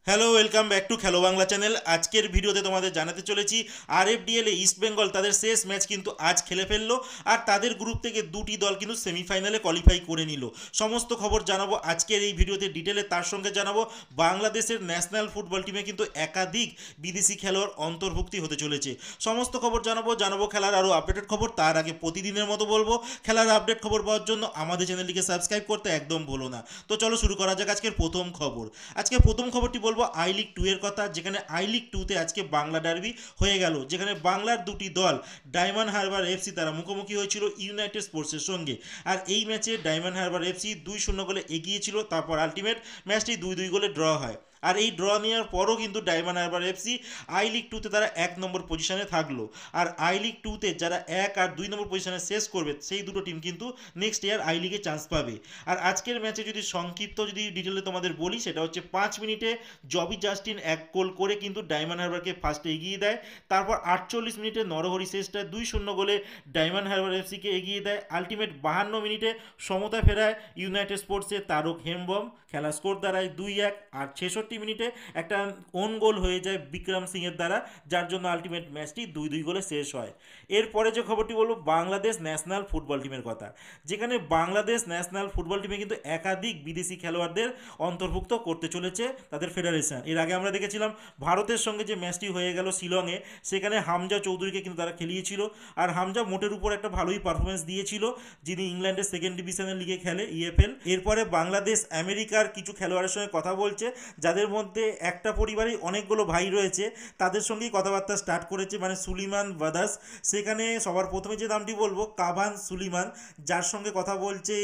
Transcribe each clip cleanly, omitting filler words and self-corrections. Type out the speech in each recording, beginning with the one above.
Hello, welcome back to খেলো Bangla channel. আজকের ভিডিওতে তোমাদের জানাতে চলেছি আরএফডিএল এ ইস্ট বেঙ্গল তাদের শেষ ম্যাচ কিন্তু আজ খেলে ফেললো। আর তাদের গ্রুপ থেকে দুটি দল কিন্তু সেমিফাইনালে কোয়ালিফাই করে নিল। সমস্ত খবর জানাবো আজকের এই ভিডিওতে ডিটেলে। তার সঙ্গে জানাবো বাংলাদেশের ন্যাশনাল ফুটবল টিমে কিন্তু একাধিক বিদেশি খেলোয়াড় অন্তর্ভুক্তি হতে চলেছে। সমস্ত খবর জানাবো খেলার আরও আপডেটেড খবর। তার আগে প্রতিদিনের মতো বলবো, খেলার আপডেট খবর পাওয়ার জন্য আমাদের চ্যানেলটিকে সাবস্ক্রাইব করতে একদম ভুলো না। তো চলো শুরু করা যাক আজকের প্রথম খবর। আজকে প্রথম খবরটি বলবো আই লিগ 2 এর কথা, যেখানে আই লিগ 2 তে আজকে বাংলা ডার্বি হয়ে গেল, যেখানে বাংলার দুটি দল ডায়মন্ড হারবার এফসি তারা মুখোমুখি হয়েছিল ইউনাইটেড স্পোর্টসের সঙ্গে। আর এই ম্যাচে ডায়মন্ড হারবার এফসি 2-0 গোলে এগিয়ে ছিল। তারপর আলটিমেট ম্যাচটি 2-2 গোলে ড্র হয়। আর এই ড্র নেওয়ার পরও কিন্তু diamond Harbour FC I league 2 তে তারা 1 নম্বর পজিশনে থাকলো। আর আই লিগ 2 তে যারা 1 আর 2 নম্বর পজিশনে শেষ করবে সেই দুটো টিম কিন্তু নেক্সট ইয়ার আই লিগে চান্স পাবে। আর আজকের ম্যাচে যদি সংক্ষিপ্ত ডিটেলে তোমাদের বলি, সেটা হচ্ছে 5 মিনিটে জবি জাস্টিন 1 গোল করে কিন্তু ডায়মন্ড হারবারকে ফার্স্টে এগিয়ে দেয়। তারপর 48 মিনিটে নরহরি শেষটা 2-0 গোলে ডায়মন্ড হারবার এফসিকে এগিয়ে দেয়। আলটিমেট 52 মিনিটে সমতা ফেরায় ইউনাইটেড স্পোর্টসে তারক হেমব্রম, খেলা স্কোর দাঁড়ায় 2-1। আর 66 মিনিটে একটা ওন গোল হয়ে যায় বিক্রম সিংয়ের দ্বারা, যার জন্য আলটিমেট ম্যাচটি 2-2 গোলে শেষ হয়। এরপরে যে খবরটি বলবো বাংলাদেশ ন্যাশনাল ফুটবল টিমের কথা, যেখানে বাংলাদেশ ন্যাশনাল ফুটবল টিমে কিন্তু একাধিক বিদেশি খেলোয়াড়দের অন্তর্ভুক্ত করতে চলেছে তাদের ফেডারেশন। এর আগে আমরা দেখেছিলাম ভারতের সঙ্গে যে ম্যাচটি হয়ে গেল শিলংয়ে, সেখানে হামজা চৌধুরীকে কিন্তু তারা খেলিয়েছিল। আর হামজা মোটের উপর একটা ভালোই পারফরমেন্স দিয়েছিল, যিনি ইংল্যান্ডের সেকেন্ড ডিভিশনের লিগে খেলে ইএফএল। এরপরে বাংলাদেশ আমেরিকার কিছু খেলোয়াড়ের সঙ্গে কথা বলছে, যাদের মধ্যে একটা পরিবারেই অনেকগুলো ভাই রয়েছে, তাদের সঙ্গেই কথাবার্তা স্টার্ট করেছে, মানে সুলিমান ব্রাদার্স। সেখানে সবার প্রথমে যে নামটি বলবো কাভান সুলিমান, যার সঙ্গে কথা বলছে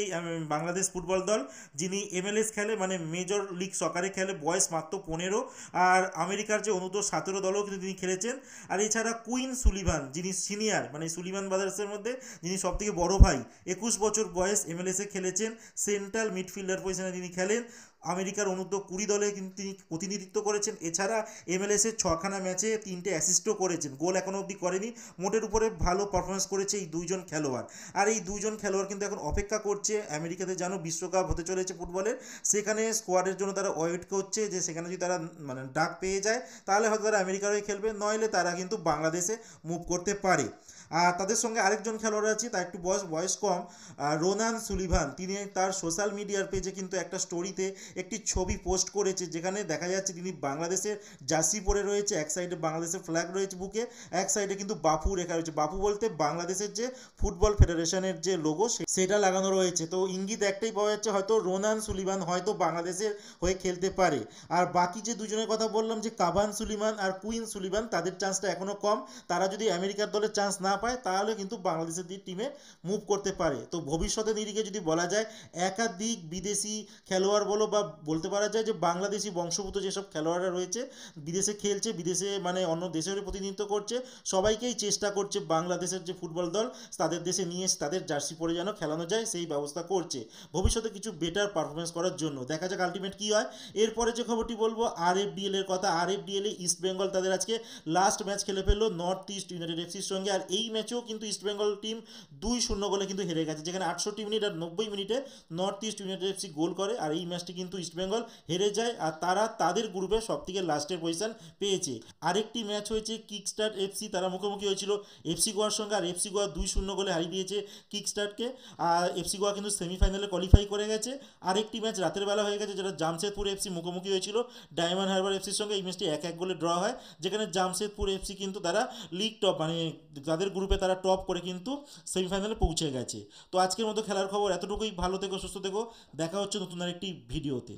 বাংলাদেশ ফুটবল দল, যিনি এমএলএস খেলে, মানে মেজর লিগ সকারে খেলে, বয়স মাত্র 15। আর আমেরিকার যে অনুর্ধ-17 দলও কিন্তু তিনি খেলেছেন। আর এছাড়া কুইন সুলিভান, যিনি সিনিয়র, মানে সুলিমান ব্রাদার্সের মধ্যে যিনি সবথেকে বড় ভাই, 21 বছর বয়স, এমএলএসে খেলেছেন, সেন্ট্রাল মিডফিল্ডার পজিশনে তিনি খেলেন। আমেরিকার অনুর্ধ-20 দলে কিন্তু তিনি প্রতিনিধিত্ব করেছেন। এছাড়া এমএলএসের 6খানা ম্যাচে 3টে অ্যাসিস্টও করেছেন, গোল এখনও অবধি করেনি। মোটের উপরে ভালো পারফরমেন্স করেছে এই দুইজন খেলোয়াড়। আর এই দুইজন খেলোয়াড় কিন্তু এখন অপেক্ষা করছে, আমেরিকাতে জানো বিশ্বকাপ হতে চলেছে ফুটবলের, সেখানে স্কোয়াডের জন্য তারা ওয়েট করছে, যে সেখানে যদি তারা মানে ডাক পেয়ে যায় তাহলে হয়তো তারা আমেরিকার হয়ে খেলবে, নইলে তারা কিন্তু বাংলাদেশে মুভ করতে পারে। আর তাদের সঙ্গে আরেকজন খেলোয়াড় আছে, তার একটু বয়স কম, রোনান সুলিভান। তিনি তার সোশ্যাল মিডিয়ার পেজে কিন্তু একটা স্টোরিতে একটি ছবি পোস্ট করেছে, যেখানে দেখা যাচ্ছে তিনি বাংলাদেশের জার্সি পরে রয়েছে, এক সাইডে বাংলাদেশের ফ্ল্যাগ রয়েছে বুকে, এক সাইডে কিন্তু বাপু রেখা রয়েছে। বাপু বলতে বাংলাদেশের যে ফুটবল ফেডারেশনের যে লোগো সেটা লাগানো রয়েছে। তো ইঙ্গিত একটাই পাওয়া যাচ্ছে, হয়তো রোনান সুলিভান হয়তো বাংলাদেশের হয়ে খেলতে পারে। আর বাকি যে দুজনের কথা বললাম, যে কাভান সুলিমান আর কুইন সুলিভান, তাদের চান্সটা এখনও কম। তারা যদি আমেরিকার দলের চান্স না পায় তাহলে কিন্তু বাংলাদেশের টিমে মুভ করতে পারে। তো ভবিষ্যতে নিরিখে যদি বলা যায়, একাধিক বিদেশি খেলোয়াড় বলো বা বলতে পারা যায় যে বাংলাদেশি বংশোদ্ভূত যেসব খেলোয়াড়রা রয়েছে, বিদেশে খেলছে, বিদেশে মানে অন্য দেশের প্রতিনিধিত্ব করছে, সবাইকেই চেষ্টা করছে বাংলাদেশের যে ফুটবল দল তাদের দেশে নিয়ে তাদের জার্সি পরে যেন খেলানো যায় সেই ব্যবস্থা করছে ভবিষ্যতে কিছু বেটার পারফরমেন্স করার জন্য। দেখা যাক আলটিমেট কী হয়। এরপরে যে খবরটি বলবো আরএফডিএল এর কথা। আরএফডিএল এ ইস্ট বেঙ্গল তাদের আজকে লাস্ট ম্যাচ খেলে ফেললো নর্থ ইস্ট ইউনাইটেড এফসির সঙ্গে। আর এই ম্যাচেও কিন্তু ইস্ট বেঙ্গল টিম 2-0 গোলে কিন্তু হেরে গেছে, যেখানে 68 মিনিট আর 90 মিনিটে নর্থ ইস্ট ইউনাইটেড এফসি গোল করে। আর এই ম্যাচটি কিন্তু ইস্ট বেঙ্গল হেরে যায়, আর তারা তাদের গ্রুপে সবথেকে লাস্টের পজিশন পেয়েছে। আরেকটি ম্যাচ হয়েছে কিকস্টার্ট এফসি, তারা মুখোমুখি হয়েছিল এফসি গোয়ার সঙ্গে, আর এফসি গোয়া 2-0 গোলে হারিয়ে দিয়েছে কিকস্টার্টকে। আর এফসি গোয়া কিন্তু সেমিফাইনালে কোয়ালিফাই করে গেছে। আরেকটি ম্যাচ রাতের বেলা হয়ে গেছে, যেটা জামশেদপুর এফসি মুখোমুখি হয়েছিল ডায়মন্ড হারবার এফসির সঙ্গে। এই ম্যাচটি 1-1 গোলে ড্র হয়, যেখানে জামশেদপুর এফসি কিন্তু তারা লিগ টপ, মানে তাদের গ্রুপে তারা টপ করে কিন্তু সেমিফাইনালে পৌঁছে গেছে। তো আজকের মতো খেলার খবর এতটুকুই। ভালো থেকো, সুস্থ থেকো, দেখা হচ্ছে নতুন আরেকটি ভিডিওতে।